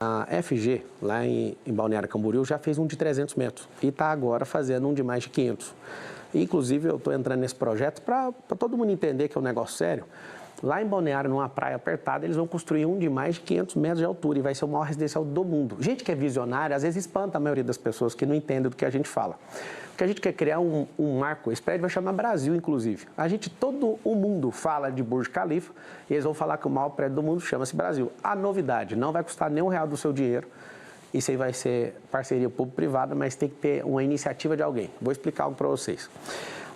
A FG, lá em Balneário Camboriú, já fez um de 300 metros e está agora fazendo um de mais de 500. Inclusive, eu estou entrando nesse projeto para todo mundo entender que é um negócio sério. Lá em Balneário, numa praia apertada, eles vão construir um de mais de 500 metros de altura e vai ser o maior residencial do mundo. Gente que é visionária, às vezes espanta a maioria das pessoas que não entendem do que a gente fala. Porque a gente quer criar um marco, esse prédio vai chamar Brasil, inclusive. Todo o mundo fala de Burj Khalifa e eles vão falar que o maior prédio do mundo chama-se Brasil. A novidade, não vai custar nem R$1 do seu dinheiro. Isso aí vai ser parceria público-privada, mas tem que ter uma iniciativa de alguém. Vou explicar algo para vocês.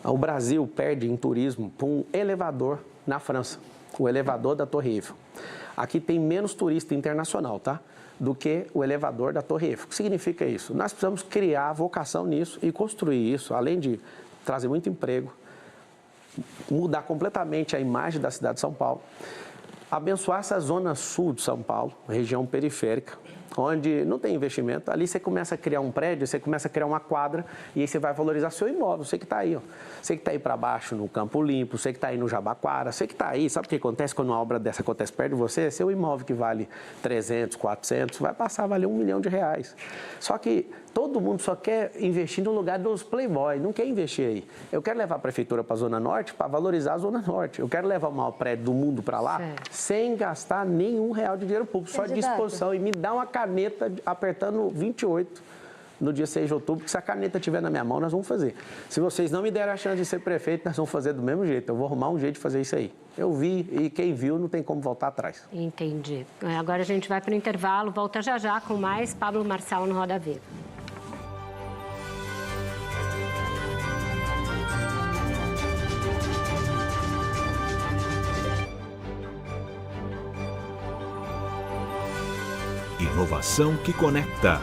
O Brasil perde em turismo por um elevador na França, o elevador da Torre Eiffel. Aqui tem menos turista internacional, tá? Do que o elevador da Torre Eiffel. O que significa isso? Nós precisamos criar vocação nisso e construir isso, além de trazer muito emprego, mudar completamente a imagem da cidade de São Paulo, abençoar essa zona sul de São Paulo, região periférica, onde não tem investimento. Ali você começa a criar um prédio, você começa a criar uma quadra e aí você vai valorizar seu imóvel. Você que está aí, ó. Você que está aí para baixo no Campo Limpo, você que está aí no Jabaquara, você que está aí. Sabe o que acontece quando uma obra dessa acontece perto de você? Seu imóvel que vale 300, 400, vai passar a valer R$1 milhão. Só que todo mundo só quer investir no lugar dos playboy, não quer investir aí. Eu quero levar a prefeitura para a Zona Norte para valorizar a Zona Norte. Eu quero levar o maior prédio do mundo para lá sem gastar nenhum real de dinheiro público, só de disposição. E me dá uma caneta apertando 28 no dia 6 de outubro, que se a caneta estiver na minha mão, nós vamos fazer. Se vocês não me derem a chance de ser prefeito, nós vamos fazer do mesmo jeito. Eu vou arrumar um jeito de fazer isso aí. Eu vi e quem viu não tem como voltar atrás. Entendi. Agora a gente vai para o intervalo, volta já já com mais Pablo Marçal no Roda Viva. Inovação que conecta.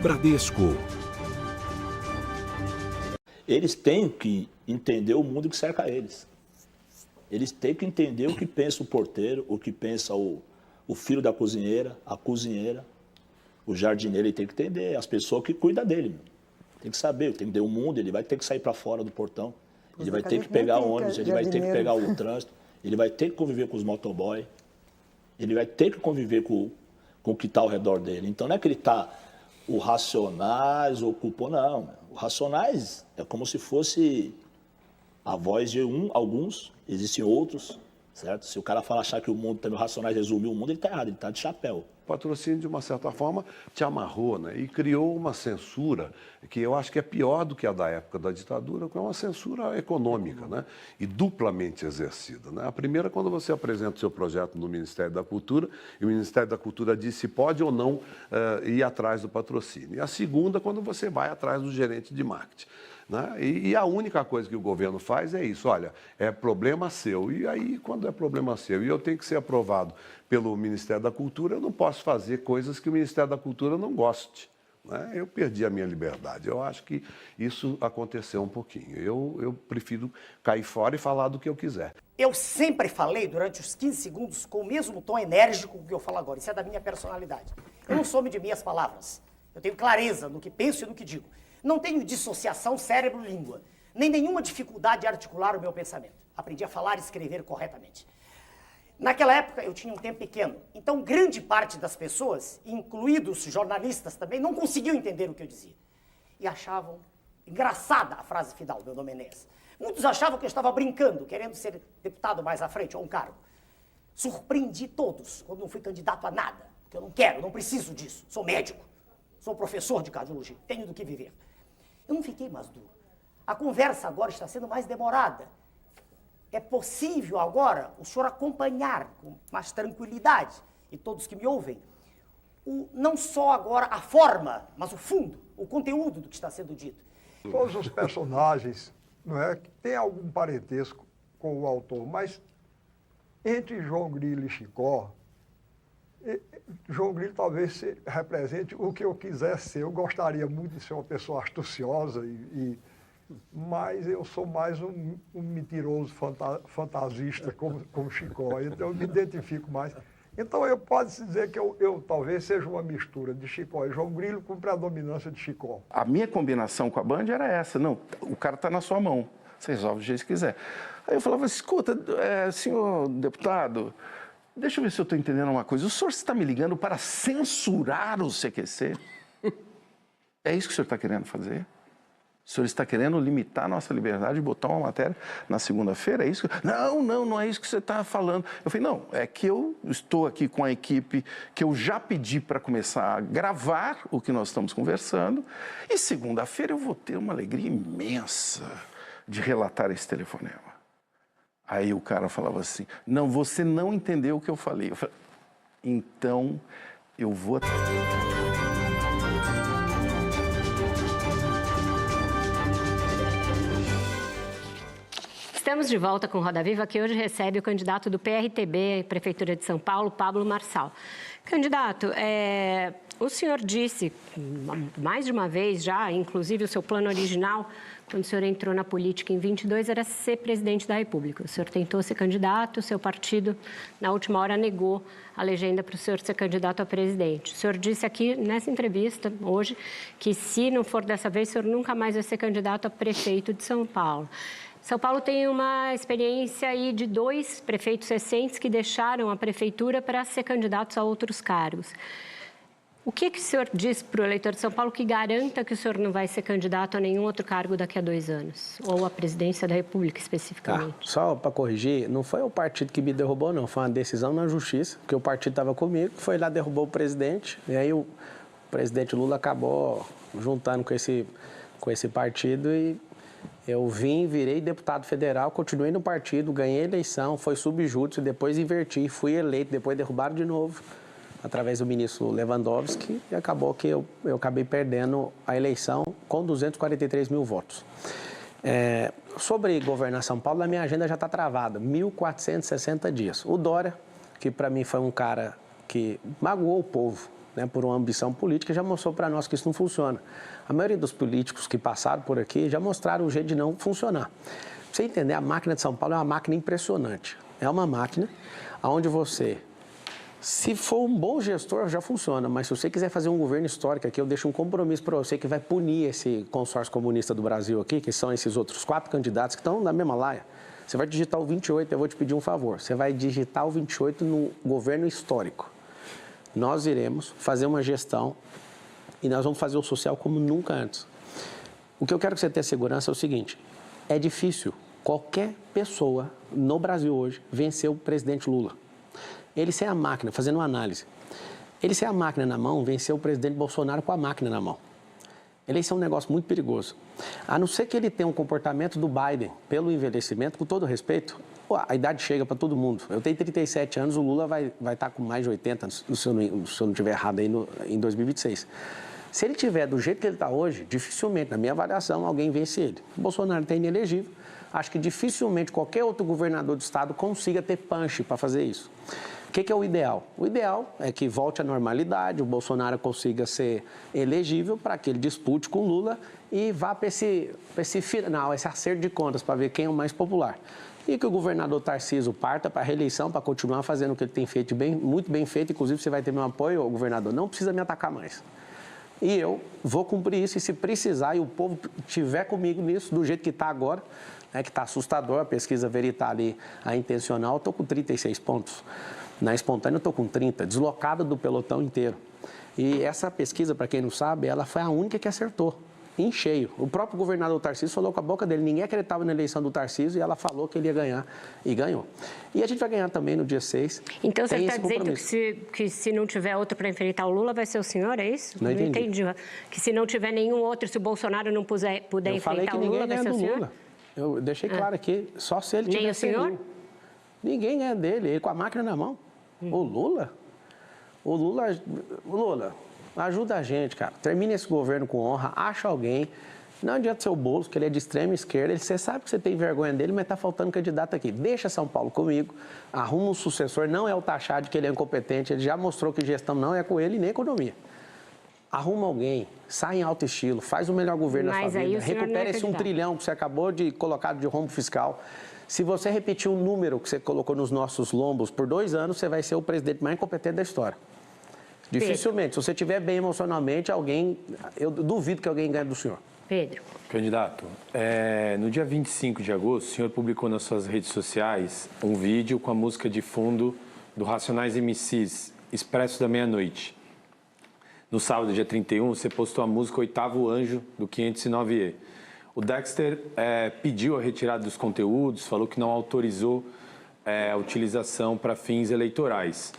Bradesco. Eles têm que entender o mundo que cerca eles. Eles têm que entender o que pensa o porteiro, o que pensa o filho da cozinheira, a cozinheira, o jardineiro. Ele tem que entender, as pessoas que cuidam dele. Tem que saber, tem que entender o mundo, ele vai ter que sair para fora do portão, ele vai ter que pegar o ônibus, ele vai ter que pegar o trânsito, ele vai ter que conviver com os motoboys, ele vai ter que conviver com o que está ao redor dele. Então não é que ele está o Racionais ou o Cupom, não. O Racionais é como se fosse a voz de alguns, existem outros, certo? Se o cara achar que o mundo também, o Racionais resumiu o mundo, ele está errado, ele está de chapéu. O patrocínio, de uma certa forma, te amarrou, né? E criou uma censura que eu acho que é pior do que a da época da ditadura, que é uma censura econômica, né? E duplamente exercida, né? A primeira, quando você apresenta o seu projeto no Ministério da Cultura, e o Ministério da Cultura diz se pode ou não ir atrás do patrocínio. E a segunda, quando você vai atrás do gerente de marketing. Né? E a única coisa que o governo faz é isso, olha, é problema seu. E aí, quando é problema seu e eu tenho que ser aprovado pelo Ministério da Cultura, eu não posso fazer coisas que o Ministério da Cultura não goste. Né? Eu perdi a minha liberdade. Eu acho que isso aconteceu um pouquinho. Eu prefiro cair fora e falar do que eu quiser. Eu sempre falei durante os 15 segundos com o mesmo tom enérgico que eu falo agora. Isso é da minha personalidade. Eu não sou de minhas palavras. Eu tenho clareza no que penso e no que digo. Não tenho dissociação cérebro-língua, nem nenhuma dificuldade de articular o meu pensamento. Aprendi a falar e escrever corretamente. Naquela época eu tinha um tempo pequeno, então grande parte das pessoas, incluídos jornalistas também, não conseguiam entender o que eu dizia. E achavam engraçada a frase final, meu nome é Enéas. Muitos achavam que eu estava brincando, querendo ser deputado mais à frente, ou um cargo. Surpreendi todos quando não fui candidato a nada, porque eu não quero, não preciso disso. Sou médico, sou professor de cardiologia, tenho do que viver. Eu não fiquei mais duro. A conversa agora está sendo mais demorada. É possível agora o senhor acompanhar com mais tranquilidade, e todos que me ouvem, não só agora a forma, mas o fundo, o conteúdo do que está sendo dito. Todos os personagens, não é, têm algum parentesco com o autor, mas entre João Grilo e Chicó, João Grilo talvez represente o que eu quiser ser. Eu gostaria muito de ser uma pessoa astuciosa, mas eu sou mais um mentiroso fantasista como Chicó, então eu me identifico mais. Então pode-se dizer que eu talvez seja uma mistura de Chicó e João Grilo com predominância de Chicó. A minha combinação com a Band era essa, não, o cara está na sua mão, você resolve do jeito que quiser. Aí eu falava, escuta, senhor deputado, Deixa eu ver se eu estou entendendo uma coisa. O senhor está me ligando para censurar o CQC? É isso que o senhor está querendo fazer? O senhor está querendo limitar a nossa liberdade de botar uma matéria na segunda-feira? É isso? Não é isso que você está falando. Eu falei, não, é que eu estou aqui com a equipe que eu já pedi para começar a gravar o que nós estamos conversando e segunda-feira eu vou ter uma alegria imensa de relatar esse telefonema. Aí o cara falava assim, não, você não entendeu o que eu falei. Eu falei, então eu vou... Estamos de volta com Roda Viva, que hoje recebe o candidato do PRTB, Prefeitura de São Paulo, Pablo Marçal. Candidato, o senhor disse mais de uma vez já, inclusive o seu plano original, quando o senhor entrou na política em 22, era ser presidente da República. O senhor tentou ser candidato, o seu partido, na última hora, negou a legenda para o senhor ser candidato a presidente. O senhor disse aqui, nessa entrevista, hoje, que se não for dessa vez, o senhor nunca mais vai ser candidato a prefeito de São Paulo. São Paulo tem uma experiência aí de 2 prefeitos recentes que deixaram a prefeitura para ser candidatos a outros cargos. O que o senhor diz para o eleitor de São Paulo que garanta que o senhor não vai ser candidato a nenhum outro cargo daqui a 2 anos? Ou a presidência da República, especificamente? Só para corrigir, não foi o partido que me derrubou, não. Foi uma decisão na justiça, porque o partido estava comigo, foi lá, derrubou o presidente, e aí o presidente Lula acabou juntando com esse partido e... Eu virei deputado federal, continuei no partido, ganhei a eleição, foi subjúdice, depois inverti, fui eleito, depois derrubaram de novo, através do ministro Lewandowski, e acabou que eu acabei perdendo a eleição com 243 mil votos. Sobre governar São Paulo, a minha agenda já está travada, 1.460 dias. O Dória, que para mim foi um cara que magoou o povo, né, por uma ambição política, já mostrou para nós que isso não funciona. A maioria dos políticos que passaram por aqui já mostraram o jeito de não funcionar. Pra você entender, a máquina de São Paulo é uma máquina impressionante. É uma máquina onde você, se for um bom gestor, já funciona, mas se você quiser fazer um governo histórico aqui, eu deixo um compromisso para você que vai punir esse consórcio comunista do Brasil aqui, que são esses outros 4 candidatos que estão na mesma laia. Você vai digitar o 28, eu vou te pedir um favor. Você vai digitar o 28 no governo histórico. Nós iremos fazer uma gestão e nós vamos fazer o social como nunca antes. O que eu quero que você tenha segurança é o seguinte, é difícil qualquer pessoa no Brasil hoje vencer o presidente Lula. Ele sem a máquina, fazendo uma análise, ele sem a máquina na mão, venceu o presidente Bolsonaro com a máquina na mão. Eleição é um negócio muito perigoso. A não ser que ele tenha um comportamento do Biden, pelo envelhecimento, com todo respeito, a idade chega para todo mundo. Eu tenho 37 anos, o Lula vai estar com mais de 80, se eu não estiver errado, aí em 2026. Se ele tiver do jeito que ele está hoje, dificilmente, na minha avaliação, alguém vence ele. O Bolsonaro está inelegível. Acho que dificilmente qualquer outro governador do estado consiga ter punch para fazer isso. O que é o ideal? O ideal é que volte à normalidade, o Bolsonaro consiga ser elegível para que ele dispute com o Lula e vá para esse final, esse acerto de contas, para ver quem é o mais popular. E que o governador Tarcísio parta para a reeleição, para continuar fazendo o que ele tem feito muito bem feito, inclusive você vai ter meu apoio, governador, não precisa me atacar mais. E eu vou cumprir isso, e se precisar, e o povo estiver comigo nisso, do jeito que está agora, né, que está assustador, a pesquisa Veritá ali, a intencional, eu estou com 36 pontos. Na espontânea eu estou com 30, deslocado do pelotão inteiro. E essa pesquisa, para quem não sabe, ela foi a única que acertou, em cheio. O próprio governador Tarcísio falou com a boca dele, ninguém acreditava na eleição do Tarcísio, e ela falou que ele ia ganhar, e ganhou. E a gente vai ganhar também no dia 6. Então você está dizendo que se não tiver outro para enfrentar o Lula, vai ser o senhor, é isso? Não entendi. Que se não tiver nenhum outro, se o Bolsonaro não puder enfrentar o Lula, vai ser o senhor? Lula. Eu deixei claro aqui, só se ele tiver. Nem o senhor? Ninguém ganha dele, ele com a máquina na mão. O Lula, ajuda a gente, cara. Termina esse governo com honra, acha alguém. Não adianta ser o Boulos, que ele é de extrema esquerda. Você sabe que você tem vergonha dele, mas está faltando candidato aqui. Deixa São Paulo comigo, arruma um sucessor. Não é o taxado de que ele é incompetente. Ele já mostrou que gestão não é com ele, nem economia. Arruma alguém, sai em alto estilo, faz o melhor governo da sua vida. Recupera esse 1 trilhão que você acabou de colocar de rombo fiscal. Se você repetir o número que você colocou nos nossos lombos por 2 anos, você vai ser o presidente mais incompetente da história. Dificilmente. Se você estiver bem emocionalmente, eu duvido que alguém ganhe do senhor. Pedro. Candidato, no dia 25 de agosto, o senhor publicou nas suas redes sociais um vídeo com a música de fundo do Racionais MCs, Expresso da Meia-Noite. No sábado, dia 31, você postou a música Oitavo Anjo, do 509E. O Dexter pediu a retirada dos conteúdos, falou que não autorizou a utilização para fins eleitorais.